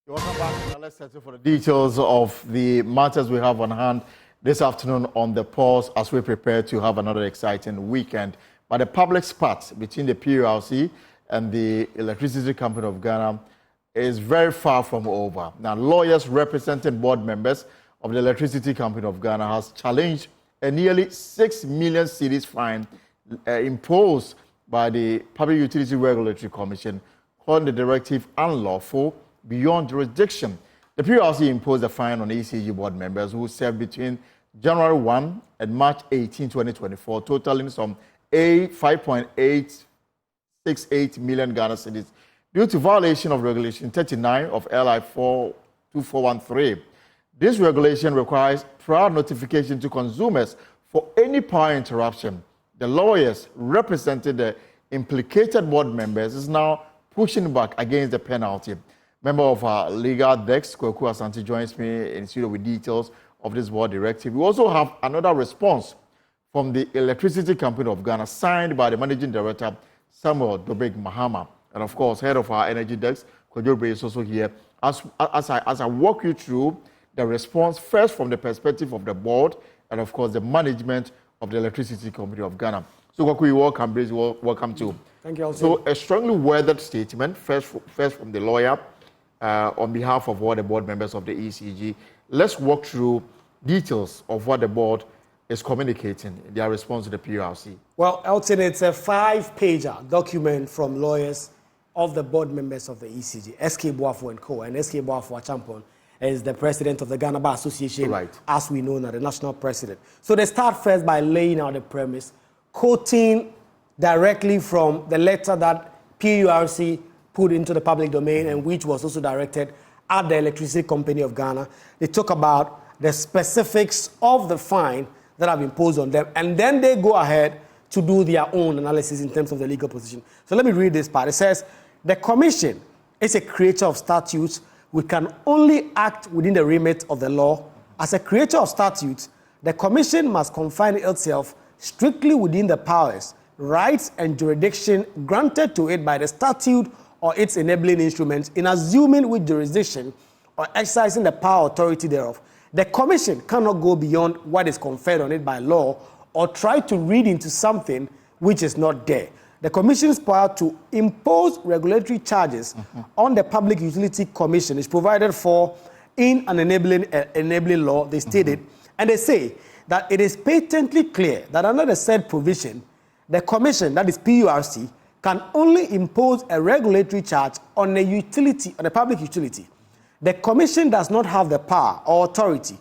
Welcome back. Now let's settle for the details of the matters we have on hand this afternoon on the pause as we prepare to have another exciting weekend. But the public spat between the PURC and the Electricity Company of Ghana is very far from over. Now, lawyers representing board members of the Electricity Company of Ghana has challenged a nearly 6 million cedis fine imposed by the Public Utility Regulatory Commission, calling the directive unlawful beyond jurisdiction. The PURC imposed a fine on ECG board members who served between January 1 and March 18, 2024, totaling some 5.868 million Ghana cedis due to violation of Regulation 39 of LI 42413. This regulation requires prior notification to consumers for any power interruption. The lawyers representing the implicated board members is now pushing back against the penalty. Member of our legal desk, Kweku Asante, joins me in studio with details of this board directive. We also have another response from the Electricity Company of Ghana, signed by the Managing Director, Samuel Dobeg Mahama. And of course, head of our energy desk, Kojobre, is also here. As I walk you through the response, first from the perspective of the board, and of course, the management of the Electricity Company of Ghana. So, Kweku, welcome, Brace, welcome too. Thank you also. So, a strongly worded statement, first from the lawyer, on behalf of all the board members of the ECG. Let's walk through details of what the board is communicating in their response to the PURC. Well, Elton, it's a 5-pager document from lawyers of the board members of the ECG, SK Boafo and Co. And SK Boafo Champon is the president of the Ghana Bar Association, right, as we know now, the national president. So they start first by laying out the premise, quoting directly from the letter that PURC put into the public domain and which was also directed at the Electricity Company of Ghana. They talk about the specifics of the fine that have imposed on them, and then they go ahead to do their own analysis in terms of the legal position. So let me read this part. It says, the Commission is a creature of statutes which can only act within the remit of the law. As a creature of statutes, the Commission must confine itself strictly within the powers, rights, and jurisdiction granted to it by the statute or its enabling instruments in assuming which jurisdiction or exercising the power authority thereof. The Commission cannot go beyond what is conferred on it by law or try to read into something which is not there. The Commission's power to impose regulatory charges on the Public Utility Commission is provided for in an enabling law, they stated, and they say that it is patently clear that under the said provision, the Commission, that is PURC, can only impose a regulatory charge on a utility, on a public utility. The Commission does not have the power or authority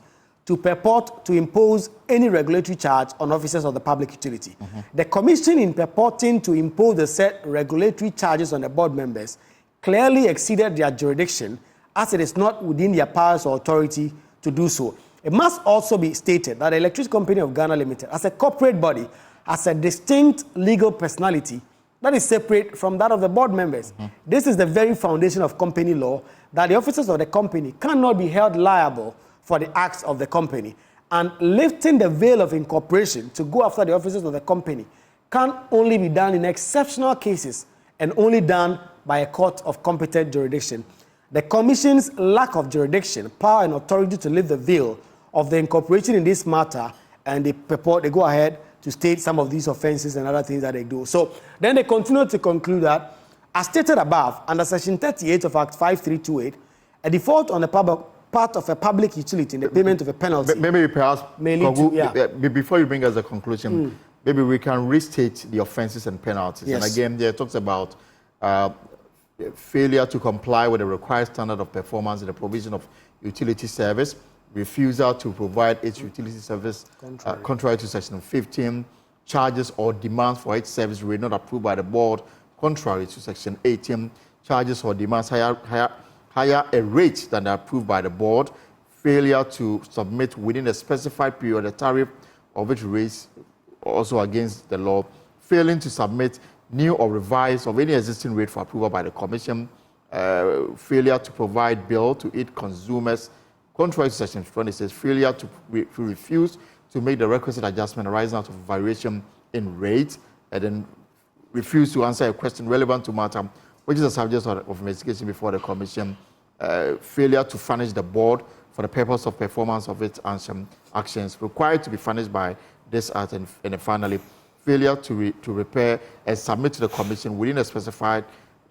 to purport to impose any regulatory charge on officers of the public utility. The Commission, in purporting to impose the said regulatory charges on the board members, clearly exceeded their jurisdiction, as it is not within their powers or authority to do so. It must also be stated that the Electricity Company of Ghana Limited, as a corporate body, has a distinct legal personality that is separate from that of the board members. This is the very foundation of company law, that the officers of the company cannot be held liable for the acts of the company. And lifting the veil of incorporation to go after the officers of the company can only be done in exceptional cases and only done by a court of competent jurisdiction. The Commission's lack of jurisdiction, power, and authority to lift the veil of the incorporation in this matter, and they go ahead to state some of these offenses and other things that they do. So then they continue to conclude that, as stated above, under Section 38 of Act 5328, a default on the part of a public utility in the payment of a penalty. Maybe perhaps, before you bring us a conclusion, maybe we can restate the offenses and penalties. Yes. And again, there talks about failure to comply with the required standard of performance in the provision of utility service, refusal to provide its utility service contrary to Section 15, charges or demands for its service were not approved by the board contrary to Section 18, charges or demands higher a rate than approved by the board, failure to submit within a specified period a tariff of which rates also against the law, failing to submit new or revised of any existing rate for approval by the Commission, failure to provide bill to its consumers, contrary to Section 26, failure to refuse to make the requisite adjustment arising out of variation in rate, and then refuse to answer a question relevant to matter, which is a subject of investigation before the Commission, failure to furnish the board for the purpose of performance of its actions required to be furnished by this act, and finally, failure to repair and submit to the commission within a specified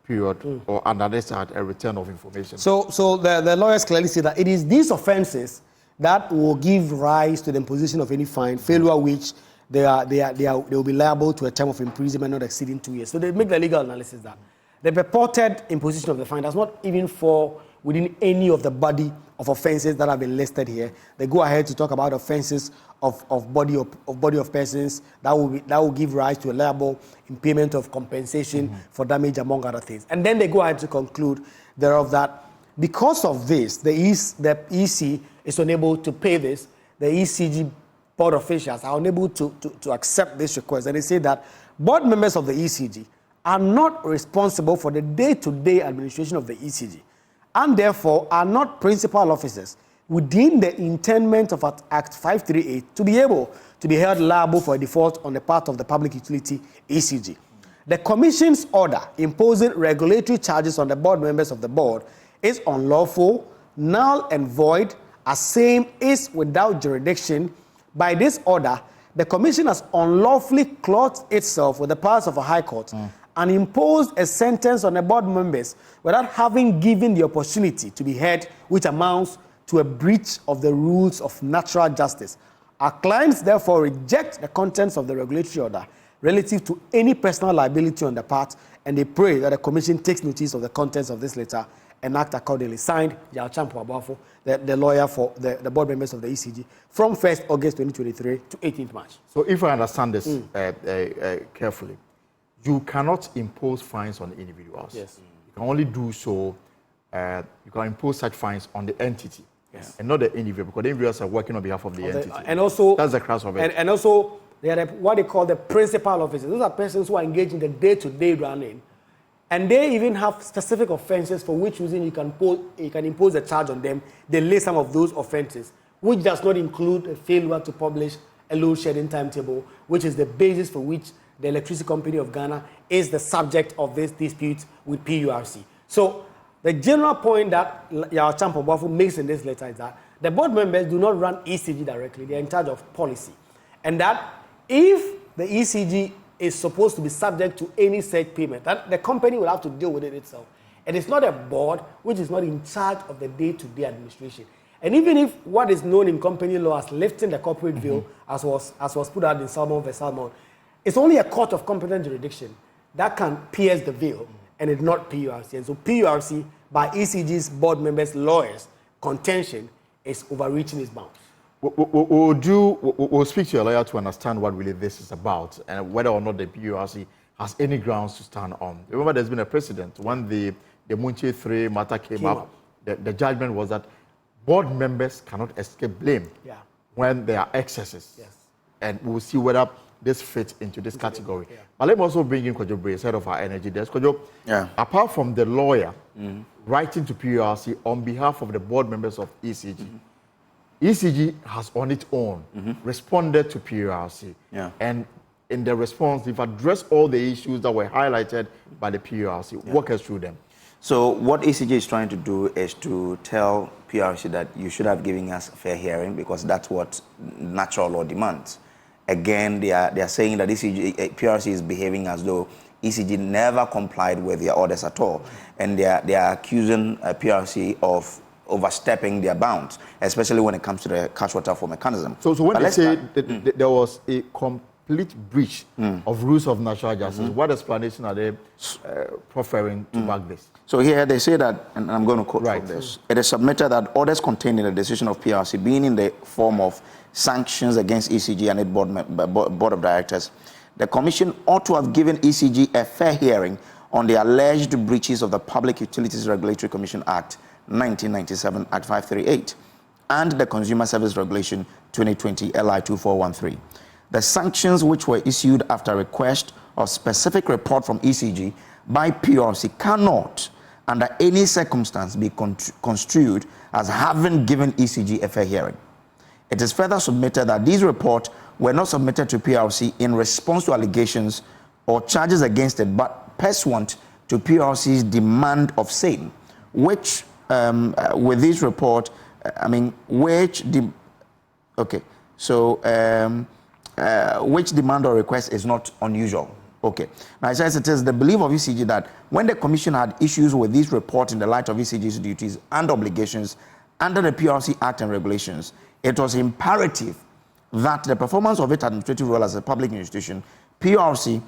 period or under this act a return of information. So the lawyers clearly say that it is these offences that will give rise to the imposition of any fine, failure which they will be liable to a term of imprisonment not exceeding 2 years. So they make the legal analysis that the purported imposition of the fine does not even fall within any of the body of offences that have been listed here. They go ahead to talk about offences of body of persons that will give rise to a liable in payment of compensation for damage, among other things. And then they go ahead to conclude thereof that because of this, the EC is unable to pay this. The ECG board officials are unable to accept this request. And they say that board members of the ECG are not responsible for the day-to-day administration of the ECG, and therefore are not principal officers within the intendment of Act 538 to be able to be held liable for a default on the part of the public utility ECG. The Commission's order imposing regulatory charges on the board members of the board is unlawful, null and void, as same is without jurisdiction. By this order, the Commission has unlawfully clothed itself with the powers of a high court and imposed a sentence on the board members without having given the opportunity to be heard, which amounts to a breach of the rules of natural justice. Our clients therefore reject the contents of the regulatory order relative to any personal liability on the part, and they pray that the Commission takes notice of the contents of this letter and act accordingly. Signed, Yao Champo Abafo, the lawyer for the board members of the ECG, from 1st August 2023 to 18th March. So if I understand this carefully, you cannot impose fines on individuals. Yes. You can only do so, you can impose such fines on the entity, and not the individual, because the individuals are working on behalf of the entity. And also, that's the crux of it. And also, they are what they call the principal officers. Those are persons who are engaged in the day-to-day running. And they even have specific offences for which reason you can impose a charge on them. They list some of those offences, which does not include a failure to publish a load shedding timetable, which is the basis for which the Electricity Company of Ghana is the subject of this dispute with PURC. So the general point that Yao Champo Abafo makes in this letter is that the board members do not run ECG directly. They are in charge of policy. And that if the ECG is supposed to be subject to any such payment, that the company will have to deal with it itself. It is not a board which is not in charge of the day-to-day administration. And even if what is known in company law as lifting the corporate veil, as was put out in Salmon v. Salmon, it's only a court of competent jurisdiction that can pierce the veil, and it's not PURC. And so PURC, by ECG's board members' lawyers' contention, is overreaching its bounds. We'll speak to your lawyer to understand what really this is about and whether or not the PURC has any grounds to stand on. Remember, there's been a precedent. When the Munche 3 matter came up. The judgment was that board members cannot escape blame when there are excesses. Yes. And we'll see whether this fits into this category. But let me also bring in Kojo Brace, head of our energy desk. Kojo, apart from the lawyer writing to PURC on behalf of the board members of ECG, ECG has on its own responded to PURC. And in the response, they've addressed all the issues that were highlighted by the PURC. Walk us through them. So what ECG is trying to do is to tell PURC that you should have given us a fair hearing, because that's what natural law demands. Again, they are saying that PURC is behaving as though ECG never complied with their orders at all. And they are accusing PURC of overstepping their bounds, especially when it comes to the catch water for mechanism. So when they say there was a complete breach of rules of natural justice, what explanation are they proffering to back this? So here they say that, and I'm going to quote from this, it is submitted that orders contained in the decision of PURC, being in the form of sanctions against ECG and its board of directors, the Commission ought to have given ECG a fair hearing on the alleged breaches of the Public Utilities Regulatory Commission Act 1997, Act 538, and the Consumer Service Regulation 2020, LI 2413. The sanctions which were issued after request of specific report from ECG by PURC cannot, under any circumstance, be construed as having given ECG a fair hearing. It is further submitted that these reports were not submitted to PURC in response to allegations or charges against it, but pursuant to PURC's demand of same, which with this report, I mean, which demand or request is not unusual. Okay. Now, it says it is the belief of ECG that when the Commission had issues with this report in the light of ECG's duties and obligations under the PRC Act and regulations, it was imperative that the performance of its administrative role as a public institution, PRC,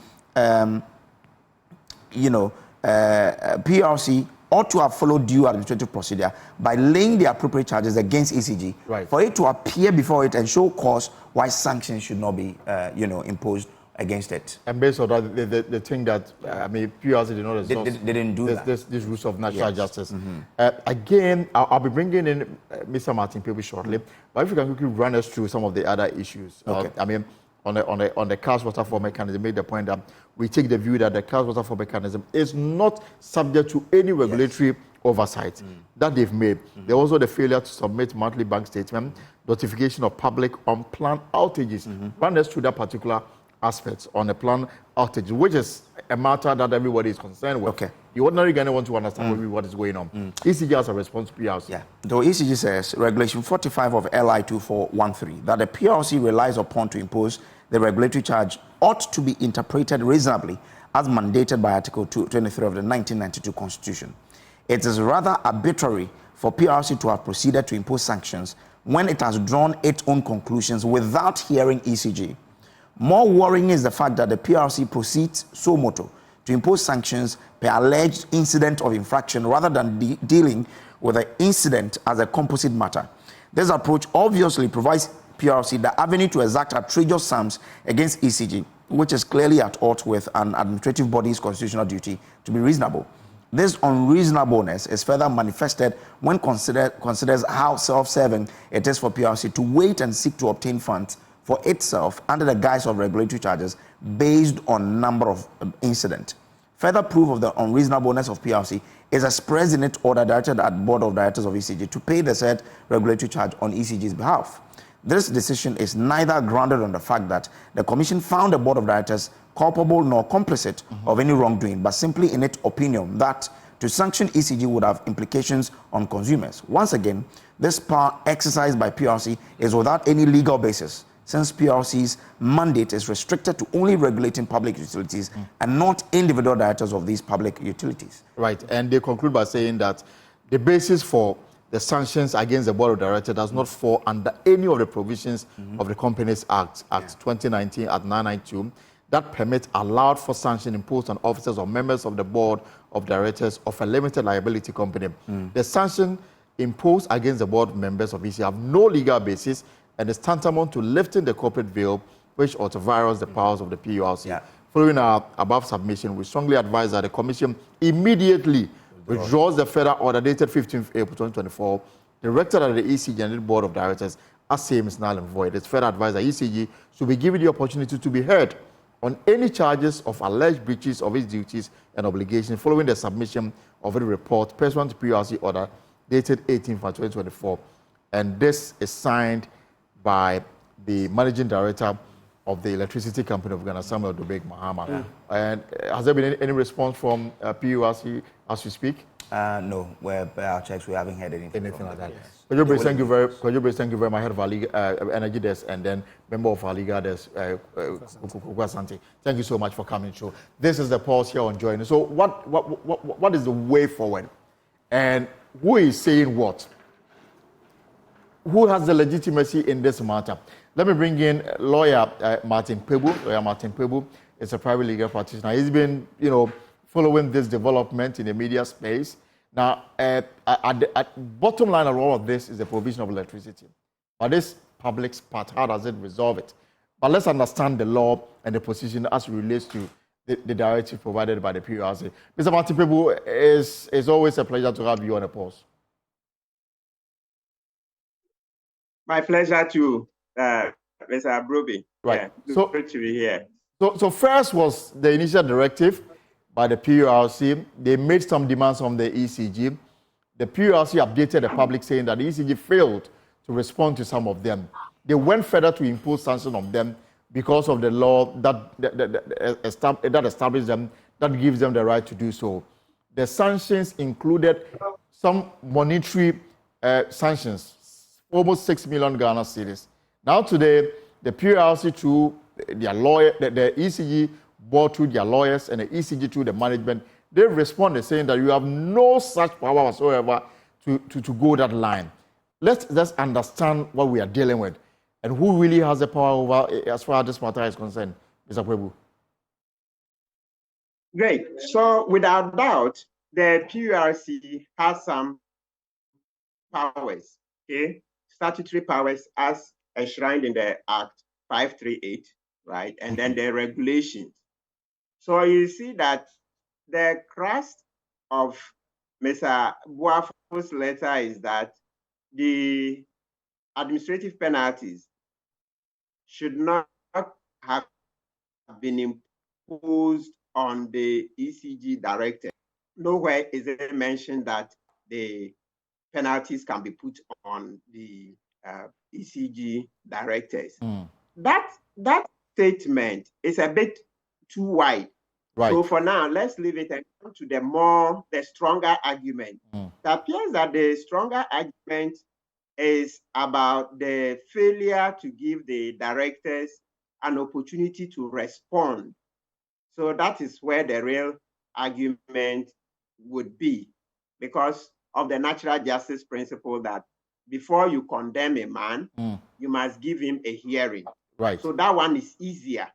PRC ought to have followed due administrative procedure by laying the appropriate charges against ECG for it to appear before it and show cause why sanctions should not be, imposed against it. And based on that, they think that, PRC did not exhaust they didn't do this rules of natural justice. Again, I'll be bringing in Mr. Martin Pebu shortly, but if you can quickly run us through some of the other issues. Okay. On the cash waterfall mechanism, made the point that we take the view that the cash waterfall mechanism is not subject to any regulatory oversight that they've made. There also the failure to submit monthly bank statement, notification of public unplanned outages. Run us through that particular aspects on the planned outage, which is a matter that everybody is concerned with. Okay. The ordinary Ghanaian want to understand what is going on. ECG has a response to PRC. Yeah. The ECG says, Regulation 45 of LI 2413, that the PRC relies upon to impose the regulatory charge ought to be interpreted reasonably as mandated by Article 23 of the 1992 Constitution. It is rather arbitrary for PRC to have proceeded to impose sanctions when it has drawn its own conclusions without hearing ECG. More worrying is the fact that the PRC proceeds so moto to impose sanctions per alleged incident of infraction rather than dealing with the incident as a composite matter. This approach obviously provides PRC the avenue to exact outrageous sums against ECG, which is clearly at odds with an administrative body's constitutional duty to be reasonable. This unreasonableness is further manifested when considers how self-serving it is for PRC to wait and seek to obtain funds for itself under the guise of regulatory charges based on number of incidents. Further proof of the unreasonableness of PRC is expressed in its order directed at Board of Directors of ECG to pay the said regulatory charge on ECG's behalf. This decision is neither grounded on the fact that the Commission found the Board of Directors culpable nor complicit of any wrongdoing, but simply in its opinion that to sanction ECG would have implications on consumers. Once again, this power exercised by PRC is without any legal basis, since PRC's mandate is restricted to only regulating public utilities and not individual directors of these public utilities. Right, and they conclude by saying that the basis for the sanctions against the Board of Directors does not fall under any of the provisions of the Companies Act, 2019 at 992, that permits allowed for sanction imposed on officers or members of the Board of Directors of a limited liability company. The sanction imposed against the board members of ECG have no legal basis and is tantamount to lifting the corporate veil, which auto-virus the powers of the PURC. Following our above submission, we strongly advise that the Commission immediately withdraws the federal order dated 15th April 2024, directed at the ECG and the Board of Directors, as same is null and void. It's further advised that ECG should be given the opportunity to be heard on any charges of alleged breaches of its duties and obligations following the submission of a report pursuant to PURC order dated 18th 2024. And this is signed by the Managing Director of the Electricity Company of Ghana, Samuel Dubek Mahama. And has there been any response from PURC as we speak? No, by our checks, we haven't heard anything like that. Could you please thank you very much, head of our Energy Desk, and then member of our Liga Desk, Santi. Thank you so much for coming through. This is the pulse here on Joining. So what is the way forward? And who is saying what? Who has the legitimacy in this matter? Let me bring in lawyer Martin Pebu. Lawyer Martin Pebu is a private legal practitioner. He's been, following this development in the media space. Now, at bottom line of all of this is the provision of electricity. But this public's part, how does it resolve it? But let's understand the law and the position as it relates to the directive provided by the PURC. Mr. Martin Pebu, it's always a pleasure to have you on the pulse. My pleasure to Mr. Abrobi. Right. Yeah, so great to be here. So first was the initial directive by the PURC. They made some demands from the ECG. The PURC updated the public saying that the ECG failed to respond to some of them. They went further to impose sanctions on them because of the law that established them, that gives them the right to do so. the sanctions included some monetary sanctions, almost 6 million Ghana cedis. Now today, the PURC through their lawyer, the ECG board through their lawyers, and the ECG through the management, they responded saying that you have no such power whatsoever to go that line. Let's understand what we are dealing with and who really has the power over as far as this matter is concerned, Mr. Kwebu. Great. So without doubt, the PURC has some powers, okay? Statutory powers as enshrined in the Act 538, right? And then the regulations. So you see that the crust of Mr. Boafo's letter is that the administrative penalties should not have been imposed on the ECG director. Nowhere is it mentioned that the penalties can be put on the ECG directors. That statement is a bit too wide. Right. So for now, let's leave it and come to the stronger argument. It appears that the stronger argument is about the failure to give the directors an opportunity to respond. So that is where the real argument would be, because of the natural justice principle that before you condemn a man, you must give him a hearing. Right. So that one is easier,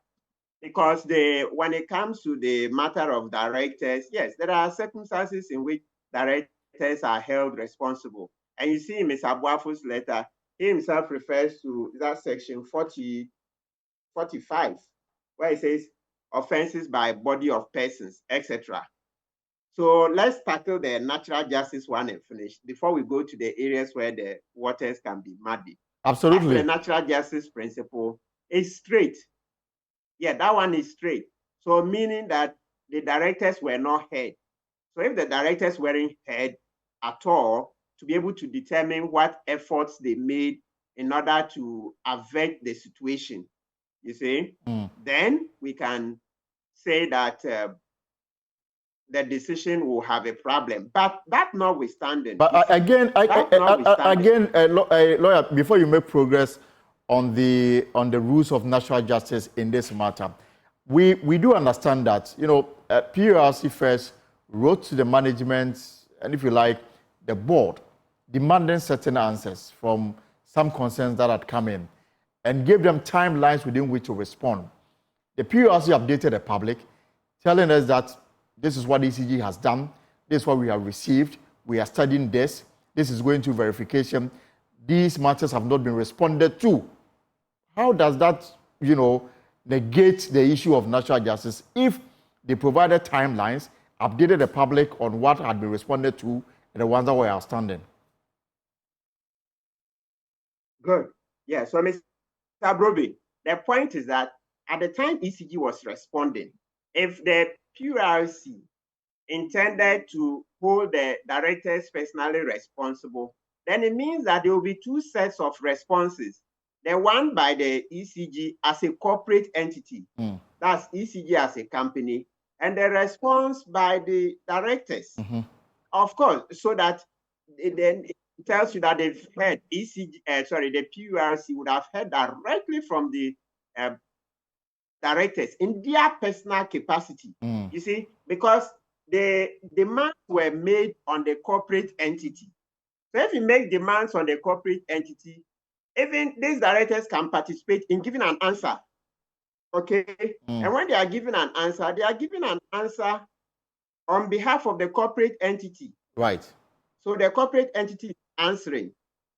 because when it comes to the matter of directors, yes, there are circumstances in which directors are held responsible. And you see in Mr. Boafo's letter, he himself refers to that section 45, where it says offenses by body of persons, etc. So let's tackle the natural justice one and finish before we go to the areas where the waters can be muddy. Absolutely. The natural justice principle is straight. Yeah, that one is straight. So meaning that the directors were not heard. So if the directors weren't heard at all, to be able to determine what efforts they made in order to avert the situation, you see, then we can say that the decision will have a problem. But that notwithstanding. But again, lawyer, before you make progress on the rules of natural justice in this matter, we do understand that, PURC first wrote to the management, and if you like, the board, demanding certain answers from some concerns that had come in, and gave them timelines within which to respond. The PURC updated the public, telling us that this is what ECG has done, this is what we have received, we are studying this is going to verification, these matters have not been responded to. How does that, negate the issue of natural justice if they provided timelines, updated the public on what had been responded to, and the ones that were outstanding? Good. Yeah, so Mr. Broby, the point is that at the time ECG was responding, if the PURC intended to hold the directors personally responsible, then it means that there will be two sets of responses. The one by the ECG as a corporate entity, that's ECG as a company, and the response by the directors. Of course, so that then it tells you that they've heard the PURC would have heard directly from the directors in their personal capacity. You see, because the demands were made on the corporate entity. So if you make demands on the corporate entity, even these directors can participate in giving an answer. Okay? And when they are giving an answer, they are giving an answer on behalf of the corporate entity. Right. So the corporate entity is answering.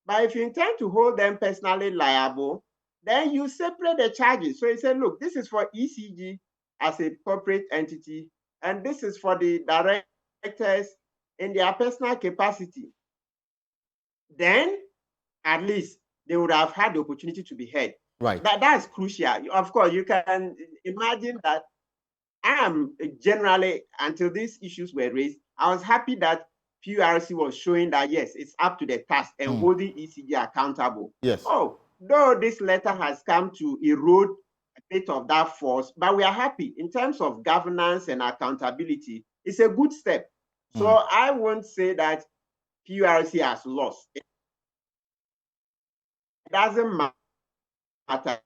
But if you intend to hold them personally liable, then you separate the charges. So you say, look, this is for ECG as a corporate entity, and this is for the directors in their personal capacity. Then, at least, they would have had the opportunity to be heard. Right. That's crucial. Of course, you can imagine that I am generally, until these issues were raised, I was happy that PURC was showing that, yes, it's up to the task and holding ECG accountable. Yes. Oh, though this letter has come to erode a bit of that force, but we are happy in terms of governance and accountability. It's a good step. So I won't say that PURC has lost. It doesn't matter.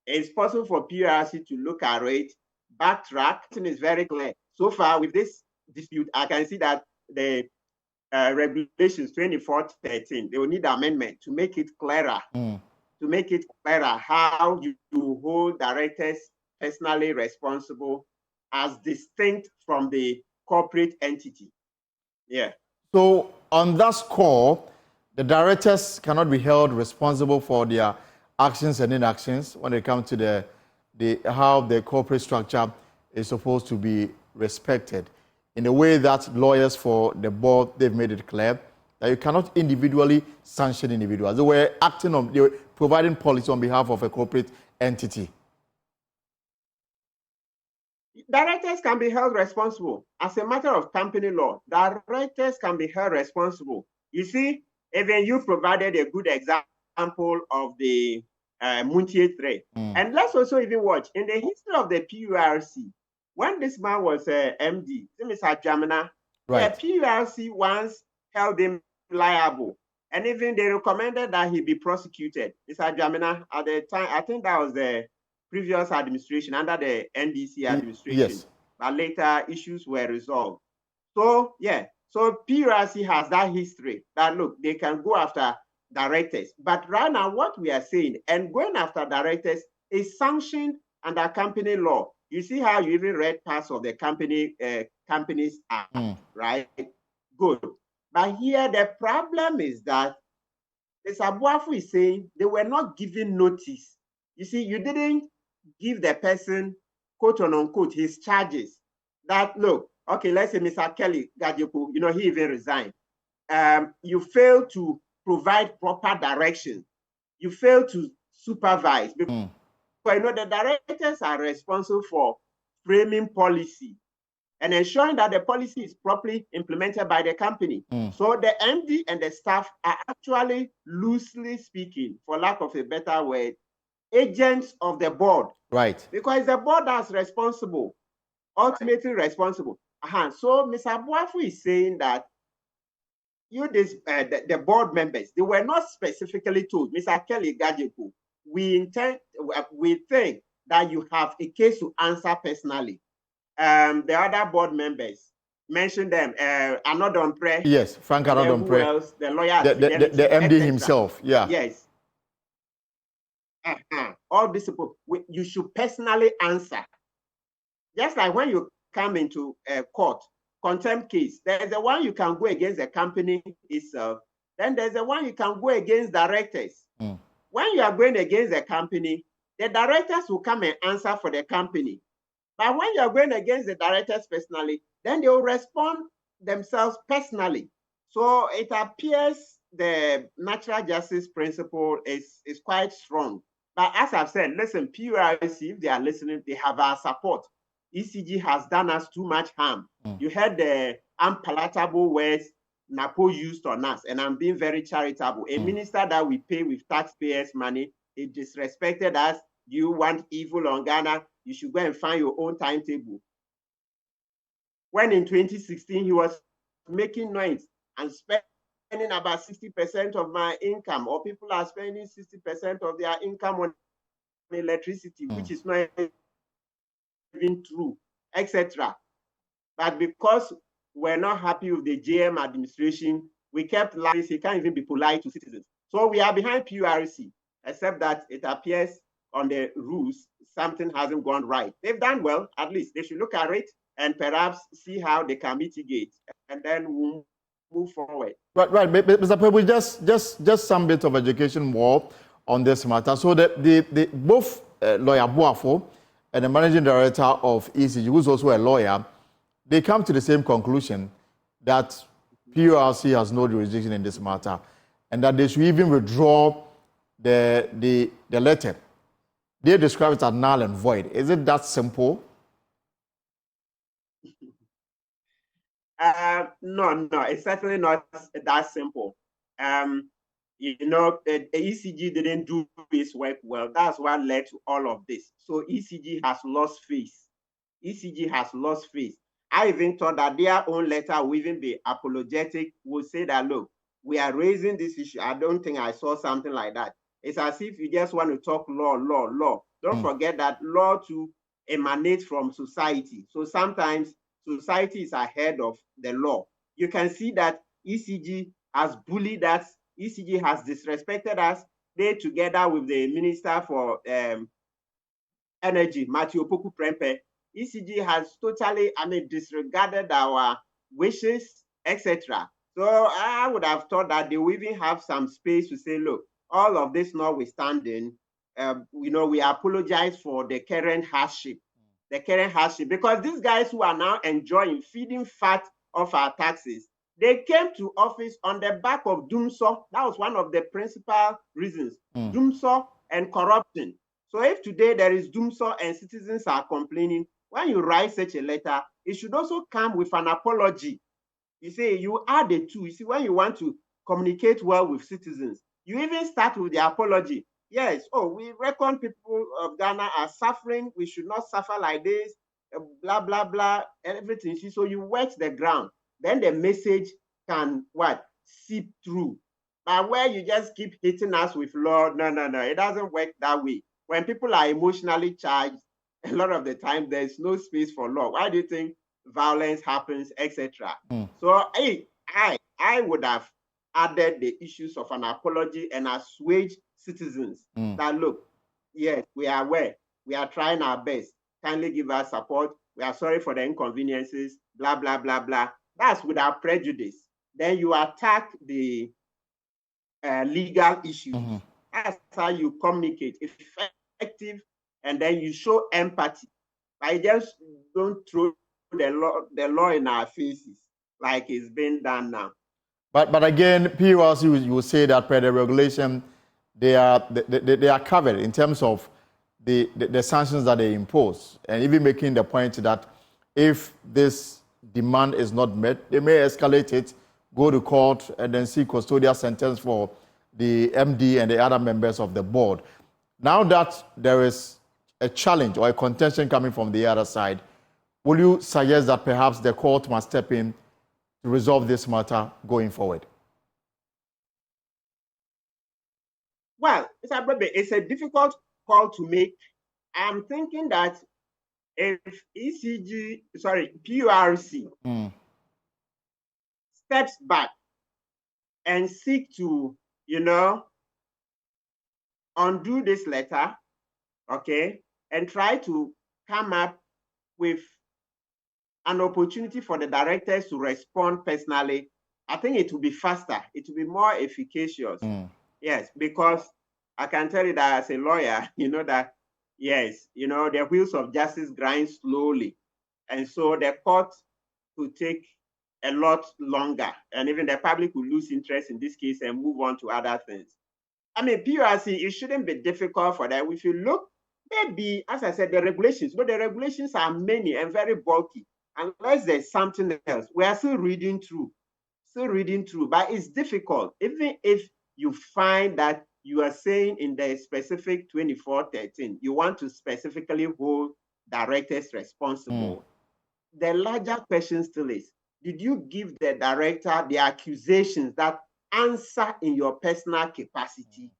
It's possible for PURC to look at it, backtrack, and it's very clear. So far with this dispute, I can see that the regulations 2413, they will need amendment to make it clearer, how you hold directors personally responsible as distinct from the corporate entity. Yeah. So on that score, the directors cannot be held responsible for their actions and inactions when it comes to how the corporate structure is supposed to be respected. In the way that lawyers for the board, they've made it clear that you cannot individually sanction individuals. They were they were providing policy on behalf of a corporate entity. Directors can be held responsible. As a matter of company law, directors can be held responsible. You see, even you provided a good example of the Muntier thread. And let's also even watch, in the history of the PURC, when this man was MD, Mr. Jamina, the PURC once held him liable. And even they recommended that he be prosecuted. Mr. Jamina, at the time, I think that was the previous administration, under the NDC administration. Yes. But later issues were resolved. So, yeah, so PURC has that history that, look, they can go after directors. But right now, what we are saying, and going after directors is sanctioned under company law. You see how you even read parts of the Companies Act, right? Good. But here, the problem is that Mr. Abuafu is saying they were not given notice. You see, you didn't give the person, quote unquote, his charges. That, look, okay, let's say Mr. Kelly Gajepo, you know, he even resigned. You failed to provide proper direction. You failed to supervise. Because, you know, the directors are responsible for framing policy and ensuring that the policy is properly implemented by the company. So the MD and the staff are actually, loosely speaking, for lack of a better word, agents of the board. Right. Because the board that's responsible, ultimately responsible. So Mr. Abuafu is saying that the board members, they were not specifically told, Mr. Kelly Gajepo, we think that you have a case to answer personally. The other board members, mention them, Anodonpre. Yes, Frank Anodonpre. Who else? The lawyer. The MD himself, yeah. Yes. All these people, you should personally answer. Just like when you come into a court, contempt case, there's the one you can go against the company itself. Then there's the one you can go against directors. When you are going against the company, the directors will come and answer for the company. But when you are going against the directors personally, then they will respond themselves personally. So it appears the natural justice principle is quite strong. But as I've said, listen, PURC, if they are listening, they have our support. ECG has done us too much harm. You heard the unpalatable words NAPO used on us, and I'm being very charitable. A minister that we pay with taxpayers' money, he disrespected us. You want evil on Ghana, you should go and find your own timetable. When in 2016, he was making noise and spending about 60% of my income, or people are spending 60% of their income on electricity, which is not even true, etc. But because we're not happy with the JM administration, we kept lying. He can't even be polite to citizens. So we are behind PURC, except that it appears on the rules, something hasn't gone right. They've done well, at least. They should look at it and perhaps see how they can mitigate, and then we'll move forward. Right. Mr. Preble, just some bit of education more on this matter. So both lawyer Abuafu and the managing director of ECG, who's also a lawyer, they come to the same conclusion that PURC has no jurisdiction in this matter, and that they should even withdraw the letter. They describe it as null and void. Is it that simple? No, it's certainly not that simple. You know, the ECG didn't do its work well. That's what led to all of this. So ECG has lost face. ECG has lost face. I even thought that their own letter will even be apologetic, will say that, look, we are raising this issue. I don't think I saw something like that. It's as if you just want to talk law. Don't forget that law too emanates from society. So sometimes society is ahead of the law. You can see that ECG has bullied us. ECG has disrespected us. They, together with the Minister for Energy, Matthew Opoku Prempeh, ECG has totally, disregarded our wishes, etc. So I would have thought that they will even have some space to say, look, all of this notwithstanding, we apologize for the current hardship, because these guys who are now enjoying feeding fat of our taxes, they came to office on the back of doomsaw. That was one of the principal reasons, doomsaw and corruption. So if today there is doomsaw and citizens are complaining, when you write such a letter, it should also come with an apology. You see, you add the two. You see, when you want to communicate well with citizens, you even start with the apology. Yes, we reckon people of Ghana are suffering. We should not suffer like this, blah, blah, blah, everything. So you wet the ground. Then the message can, seep through. But where you just keep hitting us with law, no, it doesn't work that way. When people are emotionally charged, a lot of the time, there's no space for law. Why do you think violence happens, etc.? So I would have added the issues of an apology and assuage citizens that, look, yes, we are aware. We are trying our best. Kindly give us support. We are sorry for the inconveniences, blah, blah, blah, blah. That's without prejudice. Then you attack the legal issues. That's how you communicate, effective, and then you show empathy. I just don't throw the law in our faces like it's been done now. But again, PURC, you will say that per the regulation, they are covered in terms of the sanctions that they impose, and even making the point that if this demand is not met, they may escalate it, go to court, and then seek custodial sentence for the MD and the other members of the board. Now that there is a challenge or a contention coming from the other side, will you suggest that perhaps the court must step in to resolve this matter going forward? Well, it's a difficult call to make. I'm thinking that if PURC steps back and seek to, undo this letter, okay, and try to come up with an opportunity for the directors to respond personally, I think it will be faster. It will be more efficacious. Yes, because I can tell you that as a lawyer, that, yes, the wheels of justice grind slowly. And so the court could take a lot longer. And even the public will lose interest in this case and move on to other things. PURC, it shouldn't be difficult for them. If you look, maybe, as I said, the regulations, but the regulations are many and very bulky. Unless there's something else, we are still reading through, but it's difficult. Even if you find that you are saying in the specific 2413, you want to specifically hold directors responsible, the larger question still is, did you give the director the accusations that answer in your personal capacity?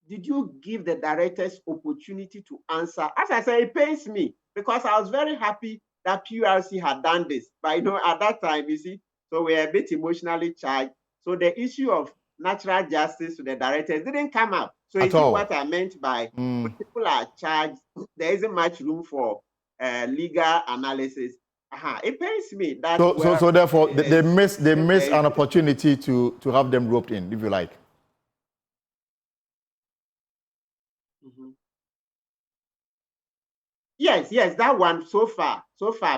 Did you give the directors opportunity to answer? As I said, it pains me because I was very happy that PURC had done this. But at that time, so we're a bit emotionally charged. So the issue of natural justice to the directors didn't come up. So you see what I meant by when people are charged, there isn't much room for legal analysis. It pains me that. So therefore, they miss an opportunity to have them roped in, if you like. Yes, that one so far,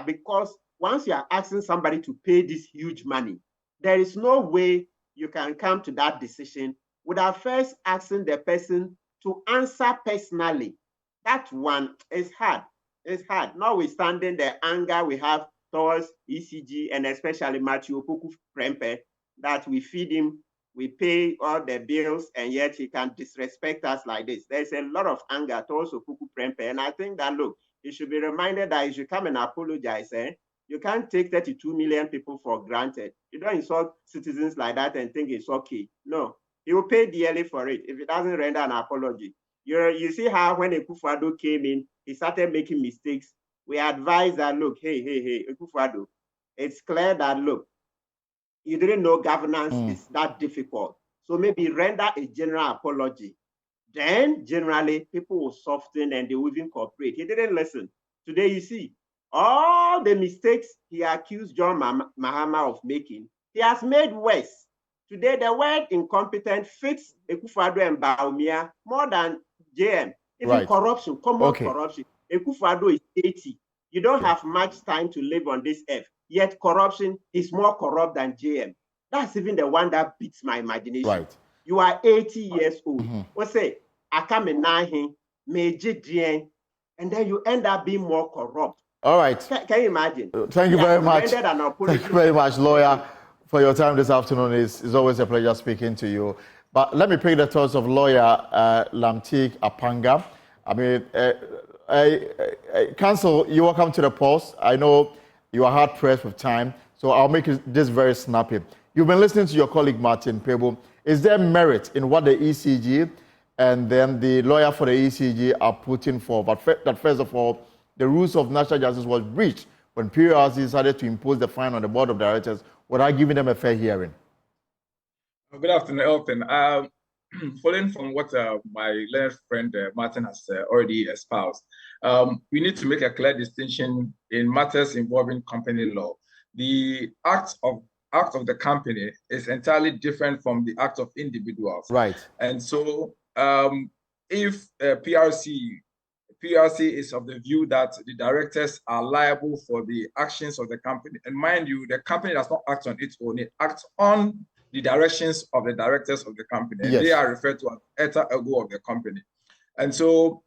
because once you are asking somebody to pay this huge money, there is no way you can come to that decision without first asking the person to answer personally. That one is hard. It's hard, notwithstanding the anger we have towards ECG and especially Matthew Opoku Prempeh, that we feed him, we pay all the bills, and yet he can disrespect us like this. There's a lot of anger towards Opoku Prempeh, and I think that, look, he should be reminded that he should come and apologize. You can't take 32 million people for granted. You don't insult citizens like that and think it's okay. No, he will pay dearly for it if he doesn't render an apology. You see how when Akufo-Addo came in, he started making mistakes. We advised that, look, hey, Akufo-Addo, it's clear that, look, you didn't know governance is that difficult. So maybe render a general apology. Then generally people will soften and they will even cooperate. He didn't listen. Today you see all the mistakes he accused John Mahama of making, he has made worse. Today the word incompetent fits Akufo-Addo and Bawumia more than JM. Even corruption, common corruption. Akufo-Addo is 80. You don't have much time to live on this earth. Yet corruption is more corrupt than JM. That's even the one that beats my imagination. Right. You are 80 years old. What's say? I come in and then you end up being more corrupt. All right. Can you imagine? Thank you very much. Thank you very much, lawyer, for your time this afternoon. It's always a pleasure speaking to you. But let me pick the thoughts of lawyer Lamtik Apanga. I mean, Counsel, you're welcome to the post. I know you are hard pressed with time, so I'll make this very snappy. You've been listening to your colleague Martin Pebo. Is there merit in what the ECG and then the lawyer for the ECG are putting forward? But first of all, the rules of national justice was breached when PURC decided to impose the fine on the board of directors without giving them a fair hearing. Good afternoon, Elton. Following from what my learned friend Martin has already espoused, we need to make a clear distinction in matters involving company law. The act of the company is entirely different from the act of individuals. Right. And so if PURC is of the view that the directors are liable for the actions of the company, and mind you, the company does not act on its own, it acts on the directions of the directors of the company. And they are referred to as alter ego of the company. And so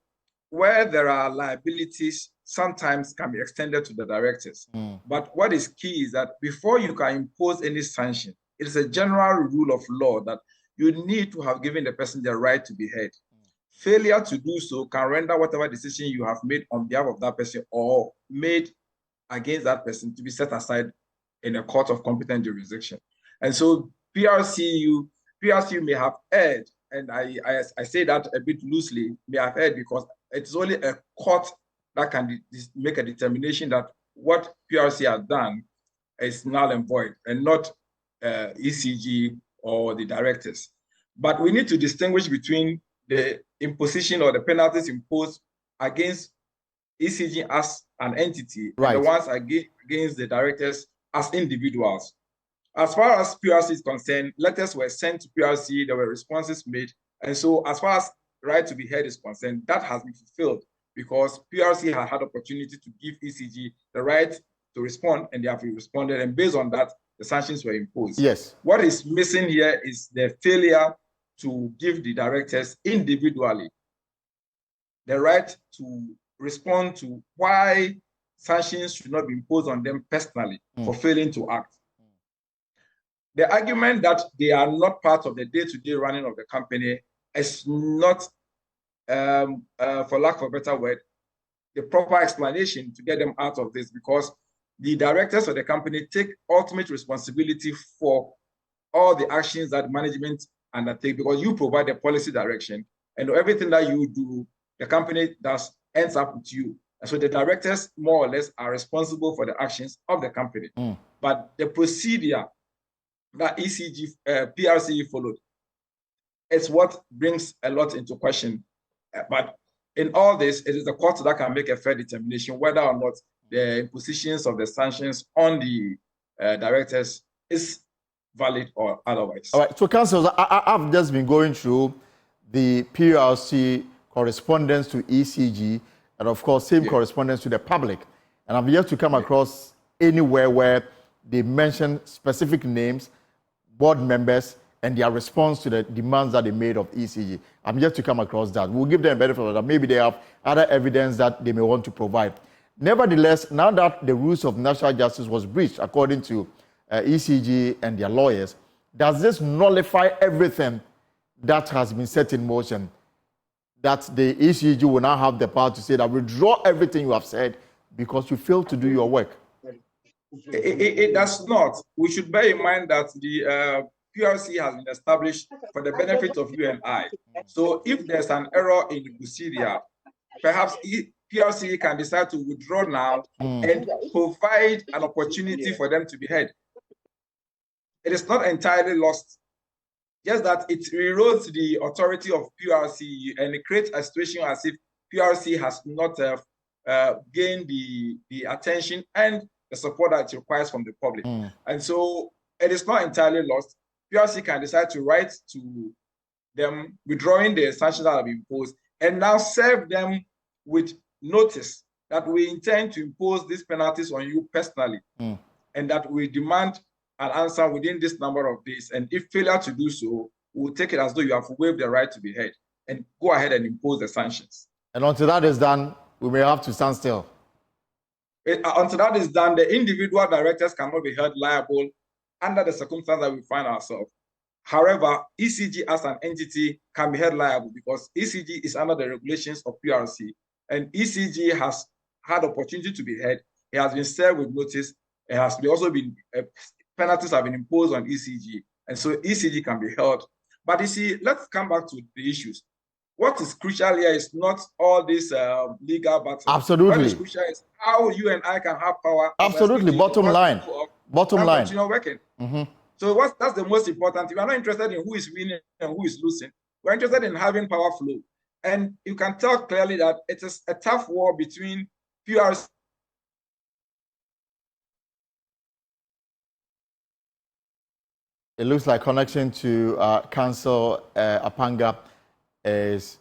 where there are liabilities, sometimes can be extended to the directors. But what is key is that before you can impose any sanction, it is a general rule of law that you need to have given the person the right to be heard. Failure to do so can render whatever decision you have made on behalf of that person or made against that person to be set aside in a court of competent jurisdiction. And so PURC may have erred, and I say that a bit loosely, may have erred because it's only a court that can make a determination that what PURC has done is null and void, and not ECG or the directors. But we need to distinguish between the imposition or the penalties imposed against ECG as an entity and the ones against the directors as individuals. As far as PURC is concerned, letters were sent to PURC, there were responses made. And so as far as right to be heard is concerned, that has been fulfilled because PURC has had opportunity to give ECG the right to respond, and they have responded. And based on that, the sanctions were imposed. Yes. What is missing here is the failure to give the directors individually the right to respond to why sanctions should not be imposed on them personally for failing to act. The argument that they are not part of the day-to-day running of the company is not, for lack of a better word, the proper explanation to get them out of this, because the directors of the company take ultimate responsibility for all the actions that management undertake, because you provide the policy direction, and everything that you do, the company ends up with you. And so the directors more or less are responsible for the actions of the company. But the procedure that PURC followed is what brings a lot into question. But in all this, it is the court that can make a fair determination whether or not the impositions of the sanctions on the directors is valid or otherwise. All right, so counsel, I've just been going through the PURC correspondence to ECG and of course same correspondence to the public. And I've yet to come across anywhere where they mention specific names, board members, and their response to the demands that they made of ECG. I'm yet to come across that. We'll give them benefit of that. Maybe they have other evidence that they may want to provide. Nevertheless, now that the rules of national justice was breached, according to ECG and their lawyers, does this nullify everything that has been set in motion? That the ECG will now have the power to say that withdraw everything you have said because you failed to do your work? It does not. We should bear in mind that the PRC has been established for the benefit of you and I. So if there's an error in the procedure, perhaps PRC can decide to withdraw now and provide an opportunity for them to be heard. It is not entirely lost, just that it erodes the authority of PRC and it creates a situation as if PRC has not gained the attention and the support that it requires from the public. And so it is not entirely lost. PRC can decide to write to them withdrawing the sanctions that have been imposed and now serve them with notice that we intend to impose these penalties on you personally and that we demand an answer within this number of days. And if failure to do so, we'll take it as though you have waived the right to be heard and go ahead and impose the sanctions. And until that is done, we may have to stand still. Until that is done, the individual directors cannot be held liable under the circumstances that we find ourselves. However, ECG as an entity can be held liable because ECG is under the regulations of PRC, and ECG has had opportunity to be heard. It has been served with notice. It has also been penalties have been imposed on ECG, and so ECG can be held. But you see, let's come back to the issues. What is crucial here is not all this legal battles. Absolutely. What is crucial is how you and I can have power. Absolutely. Bottom line. Bottom line. Continue working. So that's the most important. We are not interested in who is winning and who is losing. We're interested in having power flow. And you can tell clearly that it is a tough war between PRC. It looks like connection to Council Apanga has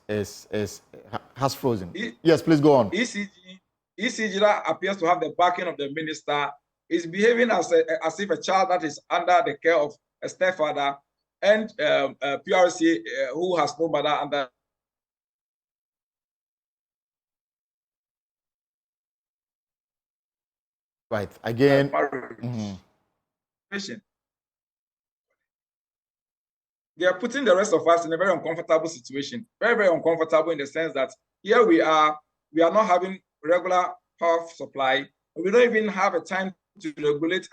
frozen. Yes, please go on. ECG that appears to have the backing of the minister is behaving as if a child that is under the care of a stepfather, and PRC who has no mother under. Right. Again. They are putting the rest of us in a very uncomfortable situation. Very, very uncomfortable in the sense that here we are not having regular power supply. We don't even have a time to regulate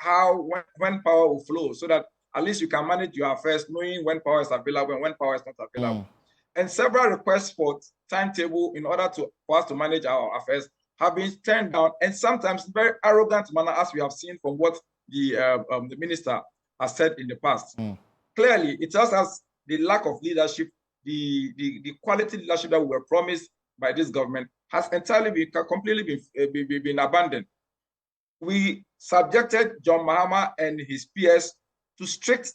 when power will flow, so that at least you can manage your affairs knowing when power is available and when power is not available. And several requests for timetable in order for us to manage our affairs have been turned down, and sometimes in very arrogant manner, as we have seen from what the minister has said in the past. Clearly, it tells us the lack of leadership, the quality leadership that we were promised by this government has entirely completely been abandoned. We subjected John Mahama and his peers to strict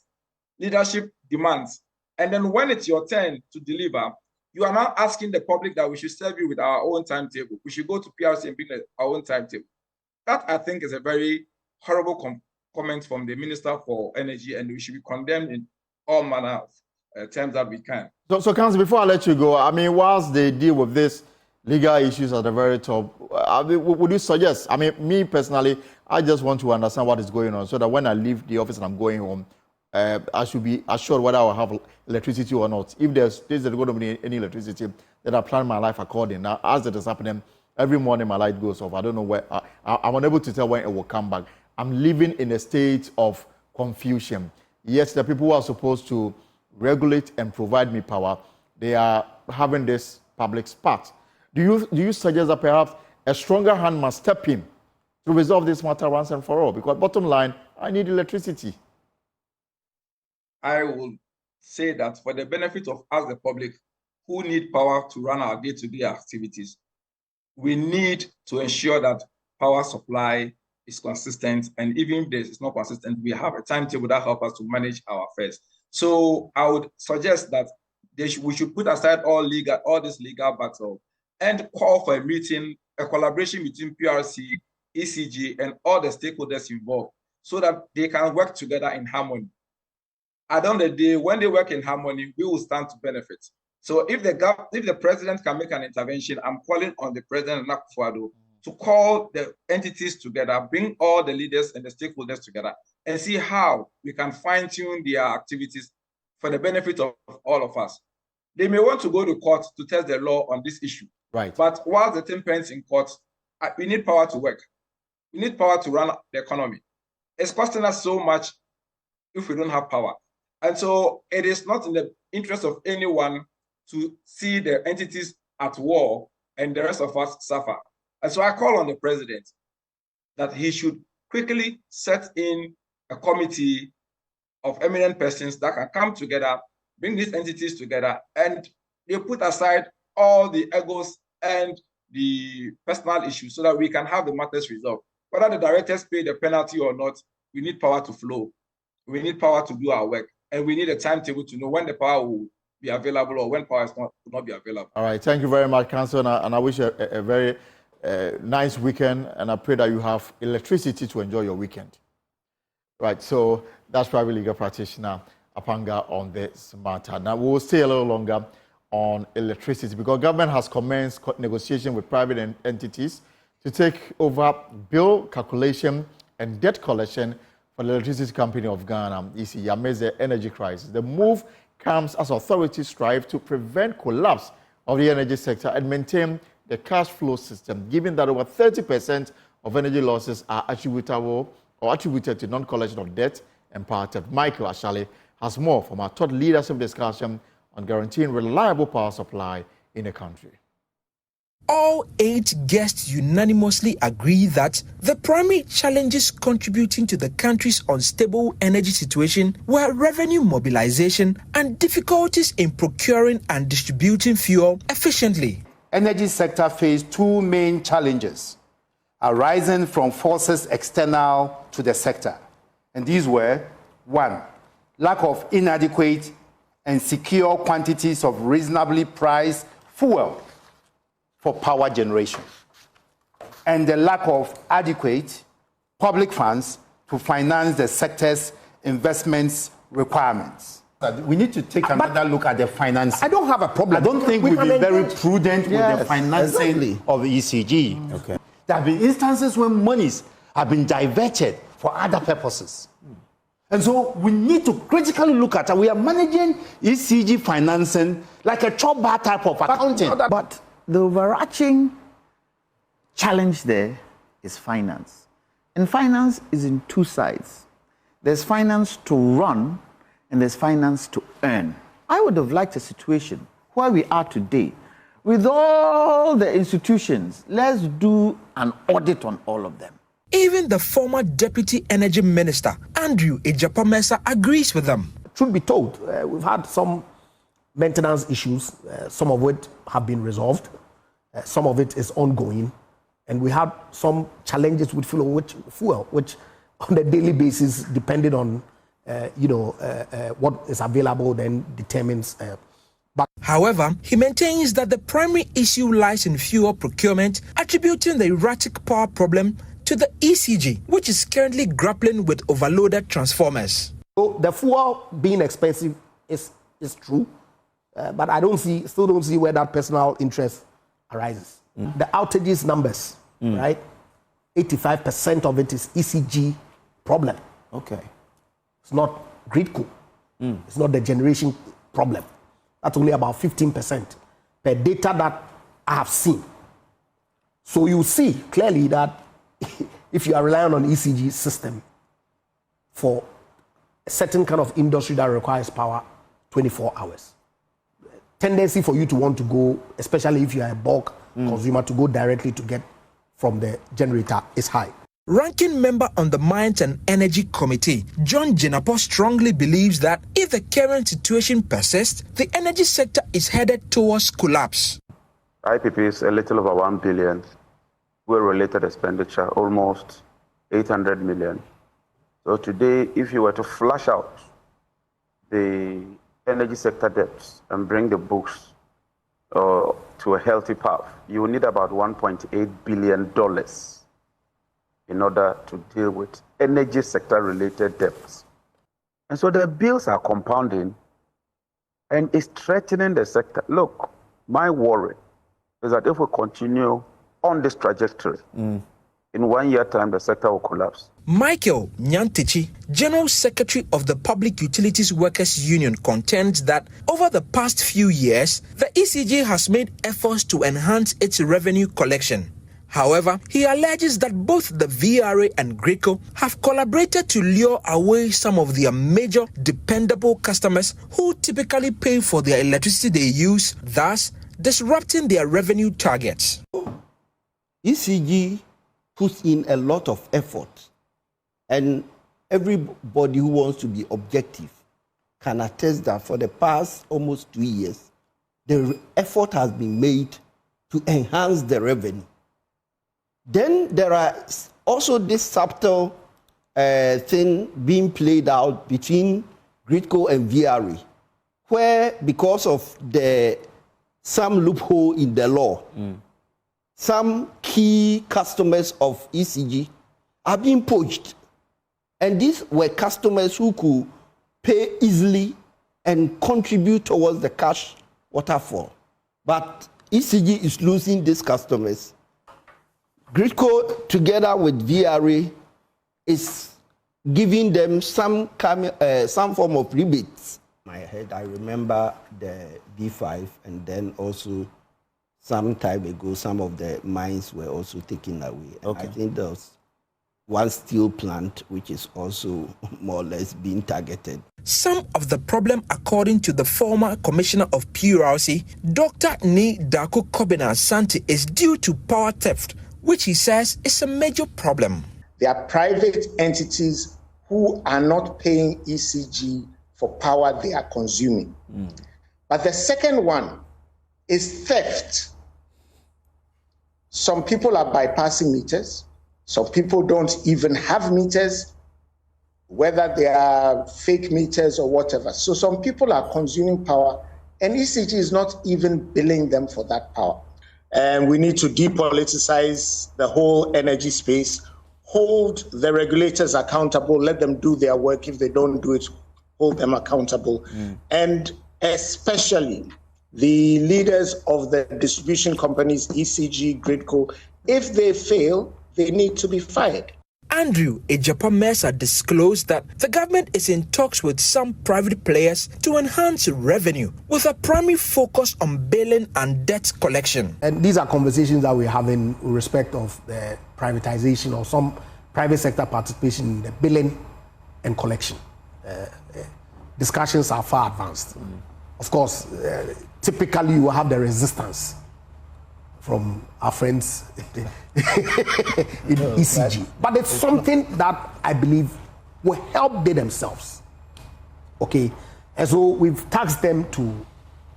leadership demands. And then when it's your turn to deliver, you are now asking the public that we should serve you with our own timetable. We should go to PRC and bring our own timetable. That, I think, is a very horrible comment from the Minister for Energy, and we should be condemned in all manner of terms that we can. So, Council, before I let you go, I mean, whilst they deal with this legal issues at the very top, would you suggest, I mean, me personally, I just want to understand what is going on so that when I leave the office and I'm going home, I should be assured whether I will have electricity or not. If there's going to be any electricity, then I plan my life accordingly. Now, as it is happening, every morning my light goes off. I don't know where, I'm unable to tell when it will come back. I'm living in a state of confusion. Yes, the people who are supposed to regulate and provide me power, they are having this public spat. Do you suggest that perhaps a stronger hand must step in to resolve this matter once and for all? Because bottom line, I need electricity. I will say that for the benefit of us, the public, who need power to run our day-to-day activities, we need to ensure that power supply is consistent, and even if this is not consistent, we have a timetable that helps us to manage our affairs. So I would suggest that we should put aside all this legal battle and call for a meeting, a collaboration between PRC, ECG, and all the stakeholders involved, so that they can work together in harmony. At the end of the day, when they work in harmony, we will stand to benefit. So if the president can make an intervention, I'm calling on the president Akufo-Addo to call the entities together, bring all the leaders and the stakeholders together, and see how we can fine-tune their activities for the benefit of all of us. They may want to go to court to test the law on this issue. Right. But while the thing pens in court, we need power to work. We need power to run the economy. It's costing us so much if we don't have power. And so it is not in the interest of anyone to see the entities at war and the rest of us suffer. And so I call on the president that he should quickly set in a committee of eminent persons that can come together, bring these entities together, and they put aside all the egos and the personal issues so that we can have the matters resolved. Whether the directors pay the penalty or not, we need power to flow. We need power to do our work. And we need a timetable to know when the power will be available or when power will not be available. All right. Thank you very much, Councillor. And I wish you a very nice weekend. And I pray that you have electricity to enjoy your weekend. Right. So that's Private Legal Practitioner Apanga on this matter. Now, we will stay a little longer on electricity because government has commenced negotiation with private entities to take over bill calculation and debt collection for the Electricity Company of Ghana, ECG, amidst the energy crisis. The move comes as authorities strive to prevent collapse of the energy sector and maintain the cash flow system, given that over 30% of energy losses are attributable or attributed to non-collection of debt and power theft. Michael Ashale has more from our thought leadership discussion on guaranteeing reliable power supply in the country. All 8 guests unanimously agree that the primary challenges contributing to the country's unstable energy situation were revenue mobilization and difficulties in procuring and distributing fuel efficiently. Energy sector faced 2 main challenges arising from forces external to the sector. And these were, 1, lack of inadequate and secure quantities of reasonably priced fuel for power generation, and the lack of adequate public funds to finance the sector's investments requirements. We need to take another look at the financing. I don't have a problem. I don't think we've been very prudent with the financing of the ECG. Okay. There have been instances when monies have been diverted for other purposes. And so we need to critically look at it. We are managing ECG financing like a chop bar type of accounting. But the overarching challenge there is finance. And finance is in 2 sides. There's finance to run and there's finance to earn. I would have liked a situation where we are today with all the institutions. Let's do an audit on all of them. Even the former Deputy Energy Minister, Andrew Ejapamesa, agrees with them. Truth be told, we've had some maintenance issues, some of which have been resolved, some of it is ongoing, and we have some challenges with fuel, which on a daily basis, depending on what is available, then determines. However, he maintains that the primary issue lies in fuel procurement, attributing the erratic power problem to the ECG, which is currently grappling with overloaded transformers. So the fuel being expensive is true. But I still don't see where that personal interest arises. The outages numbers, right? 85% of it is ECG problem. Okay. It's not grid cool. It's not the generation problem. That's only about 15% per data that I have seen. So you see clearly that if you are relying on ECG system for a certain kind of industry that requires power 24 hours, tendency for you to want to go, especially if you are a bulk consumer, to go directly to get from the generator is high. Ranking member on the Mines and Energy Committee, John Jenapo, strongly believes that if the current situation persists, the energy sector is headed towards collapse. IPPs, a little over 1 billion, related expenditure, almost 800 million. So today, if you were to flush out the energy sector debts and bring the books to a healthy path, you will need about $1.8 billion in order to deal with energy sector related debts. And so the bills are compounding and it's threatening the sector. Look, my worry is that if we continue on this trajectory, in 1 year time, the sector will collapse. Michael Nyantichi, General Secretary of the Public Utilities Workers Union, contends that over the past few years, the ECG has made efforts to enhance its revenue collection. However, he alleges that both the VRA and GRIDCO have collaborated to lure away some of their major dependable customers who typically pay for their electricity they use, thus disrupting their revenue targets. ECG puts in a lot of effort, and everybody who wants to be objective can attest that for the past almost 2 years, the effort has been made to enhance the revenue. Then there are also this subtle thing being played out between GRIDCO and VRA, where because of some loophole in the law, some key customers of ECG are being poached. And these were customers who could pay easily and contribute towards the cash waterfall. But ECG is losing these customers. GRIDCO, together with VRA, is giving them some form of rebates. In my head, I remember the B5, and then also some time ago, some of the mines were also taken away. And I think there was one steel plant which is also more or less being targeted. Some of the problem, according to the former commissioner of PURC, Dr. Ni Daku Kobina Asante, is due to power theft, which he says is a major problem. There are private entities who are not paying ECG for power they are consuming. But the second one is theft. Some people are bypassing meters. Some people don't even have meters, whether they are fake meters or whatever. So some people are consuming power, and ECG is not even billing them for that power. And we need to depoliticize the whole energy space, hold the regulators accountable, let them do their work. If they don't do it, hold them accountable. And especially the leaders of the distribution companies, ECG, GRIDCO, if they fail, they need to be fired. Andrew Ejapa-Mensah disclosed that the government is in talks with some private players to enhance revenue, with a primary focus on billing and debt collection. And these are conversations that we're having with respect of the privatization or some private sector participation in the billing and collection. Discussions are far advanced. Of course, typically you will have the resistance from our friends in ECG. But it's something that I believe will help they themselves. Okay? And so we've tasked them to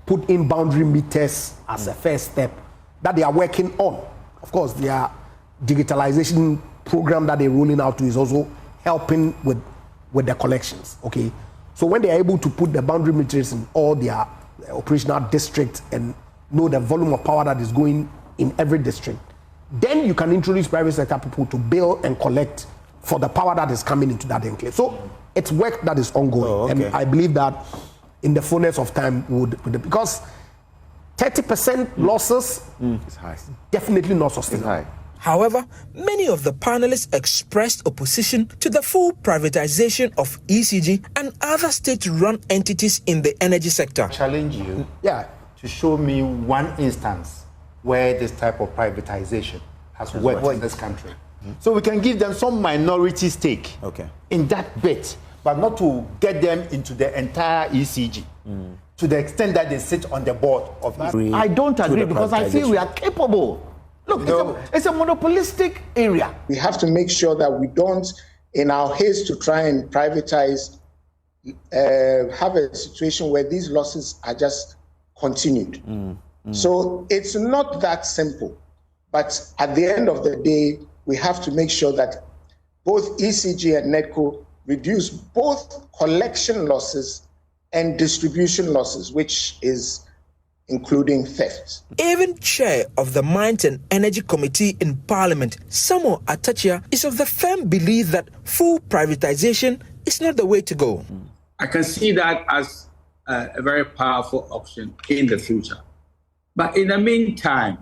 put in boundary meters as a first step that they are working on. Of course, their digitalization program that they're rolling out to is also helping with the collections. Okay? So when they are able to put the boundary meters in all their operational districts and know the volume of power that is going in every district, then you can introduce private sector people to bill and collect for the power that is coming into that enclave. So it's work that is ongoing. And I believe that in the fullness of time because 30% losses is high. Definitely not sustainable. However, many of the panelists expressed opposition to the full privatization of ECG and other state-run entities in the energy sector. I challenge you to show me one instance where this type of privatization has worked in this country. So we can give them some minority stake in that bit, but not to get them into the entire ECG to the extent that they sit on the board of ECG. I don't agree because I feel we are capable. Look, it's a monopolistic area. We have to make sure that we don't, in our haste to try and privatize, have a situation where these losses are just continued. So it's not that simple. But at the end of the day, we have to make sure that both ECG and NEDCO reduce both collection losses and distribution losses, which is including theft. Even chair of the Mines and Energy Committee in Parliament, Samuel Atachia, is of the firm belief that full privatization is not the way to go. I can see that as a very powerful option in the future. But in the meantime,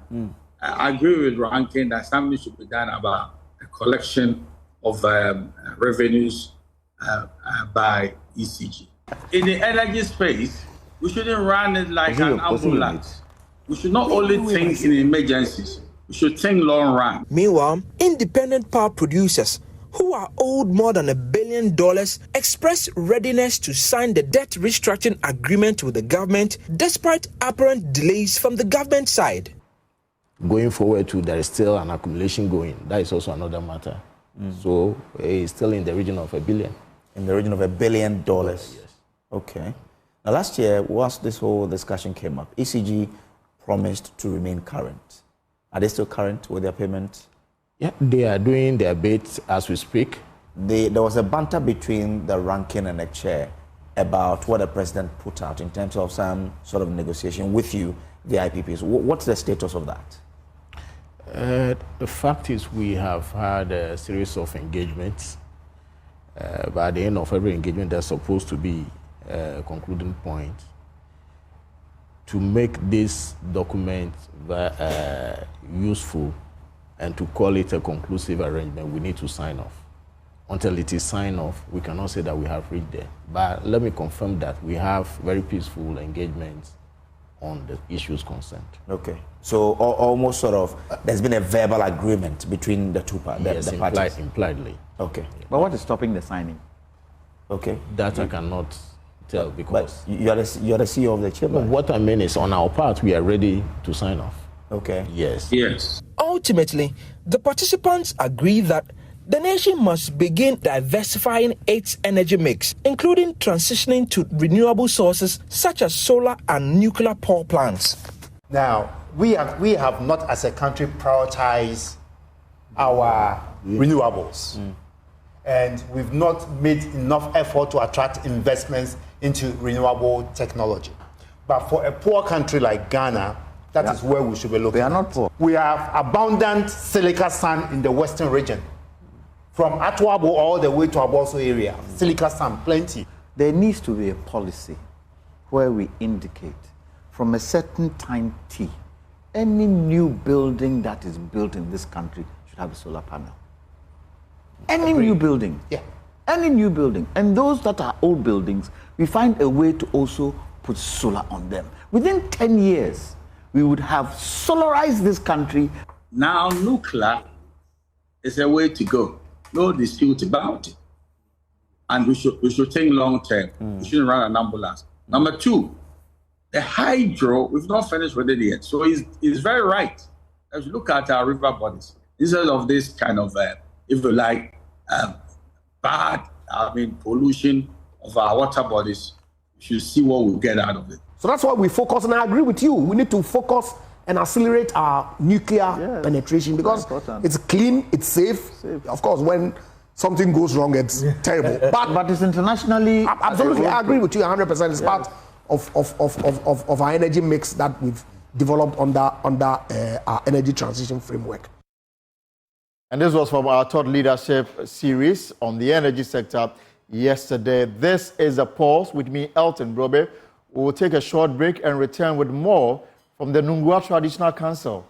I agree with Rankin that something should be done about the collection of revenues by ECG. In the energy space, we shouldn't run it like an ambulance. We should not only think in emergencies. We should think long run. Meanwhile, independent power producers who are owed more than $1 billion expressed readiness to sign the debt restructuring agreement with the government despite apparent delays from the government side. Going forward too, there is still an accumulation going. That is also another matter. So it's still in the region of $1 billion. In the region of $1 billion? Yes. Okay. Now last year, whilst this whole discussion came up, ECG promised to remain current. Are they still current with their payments? Yeah, they are doing their bit as we speak. There was a banter between the ranking and the chair about what the president put out in terms of some sort of negotiation with you, the IPPs. What's the status of that? The fact is we have had a series of engagements. But at the end of every engagement, there's supposed to be a concluding point. To make this document useful and to call it a conclusive arrangement, we need to sign off. Until it is signed off, we cannot say that we have reached there. But let me confirm that we have very peaceful engagements on the issues concerned. Okay. So almost sort of, there's been a verbal agreement between the two parties? Yes, impliedly. Okay. But what is stopping the signing? Okay. That I cannot tell because... But you're the CEO of the chamber. What I mean is on our part, we are ready to sign off. Okay. Yes. Yes. Ultimately, the participants agree that the nation must begin diversifying its energy mix, including transitioning to renewable sources such as solar and nuclear power plants. Now, we have not as a country prioritized our renewables. And we've not made enough effort to attract investments into renewable technology. But for a poor country like Ghana, that is where we should be looking. They are not poor. We have abundant silica sand in the western region. From Atuabo all the way to Aboso area, silica sand, plenty. There needs to be a policy where we indicate from a certain time T, any new building that is built in this country should have a solar panel. Any new building. Yeah. Any new building. And those that are old buildings, we find a way to also put solar on them. Within 10 years, we would have solarized this country. Now, nuclear is a way to go. No dispute about it. And we should think long term. We shouldn't run an ambulance. Number two, the hydro, we've not finished with it yet. So it's very right. As you look at our river bodies, instead of this kind of, if you like, bad, pollution of our water bodies, we should see what we'll get out of it. So that's why we focus, and I agree with you. We need to focus and accelerate our nuclear penetration because it's clean, it's safe. Of course, when something goes wrong, it's terrible. But it's internationally... Absolutely, I agree with you 100%. It's part of our energy mix that we've developed under our energy transition framework. And this was from our thought leadership series on the energy sector yesterday. This is a pause with me, Elton Brobe. We will take a short break and return with more from the Nungua Traditional Council.